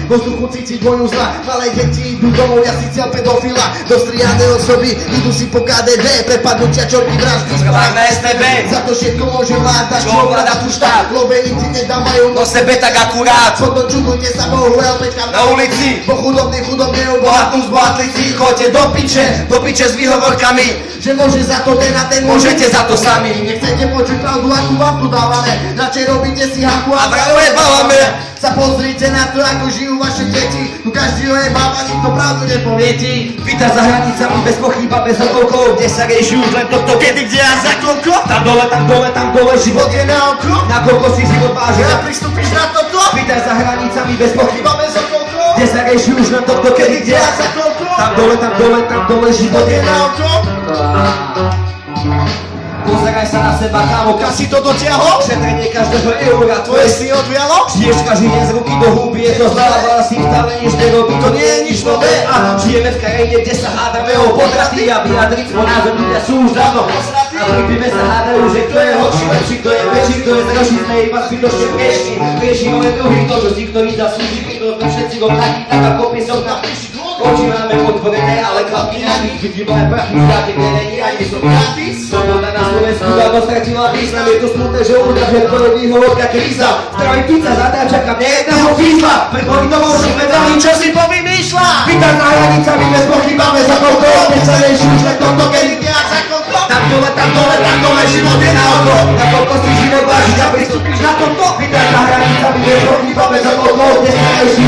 vo vzduchu cítiť voju zla. Malé deti idú domov, ja si cel pedofila. Dostriané osoby idú si po KDD, prepadnutia čorky vraždy Zkrvák na STB. Za to všetko môže vládať, Čo ovláda tu štát? Lovenici nedávajú No sebe tak akurát. Potom čudujte sa Bohu, LPčka Na ulici. po chudobný chudobne Bohatú zbohatlici. Choďte do piče s výhovorkami. že môže za to ten a ten Môžete za to sami. Nechcete počuť pravdu, akú vám tu dávame. Radšej robíte si haku A vravo jebávame. Sa pozrite na to, ako žijú vaše deti. Tu každý ojebáva, nikto pravdu nepovie ti. Víta za hranicami bez pochyba, bez okolkov. Kde sa rieši už len toto, kedy, kde a za koľko. Tam dole, život je na oko. Na koľko si život váži. A pristúpiš na toto? Vítaj za hranicami bez pochyba, Iba bez okolkov. kde sa rieši už len toto, kedy, kde a za koľko. Tam dole, život je na oko. Pozeraj sa na seba, kámo, kam si to dotiahol? Šetrenie každého eura, tvoje si odvialo? Žiješ každý deň z ruky do huby, je to zláva, si stále nič nerobí, to nie je nič nové. A žijeme v krajine, kde sa hádame o potraty a vyjadriť svoj názor, ľudia sú už dávno posratí. A prípime sa hádajú, že kto je horší, lepší, kto je väčší, kto je zrožší, sme iba zbytočne priešní. Riešime druhý, to, čo si ktorý zaslúži, to sme všetci rovnakí, tak ako písok na píši. Oči máme otvorené, ale klapky na nich, vidíme aj prachy, zdáte, kde není ani som gratis. Sloboda na Slovensku dávno stratila význam, je to smutné, že udržia to je výhovorka kríza. Zdravý pizza zatáčaka, mne jedného výzva, pred povinnovou šupedami, čo si povymýšľa? Vítaj za hranicami, bez pochybáme za koľko, keď sa rieši už len toto, kedy kde a za koľko. Tam dole, život je na oko, na koľko si život vážiť a pristúpiš na toto. Vítaj za hranicami, bez pochybáme za koľko, keď sa rieši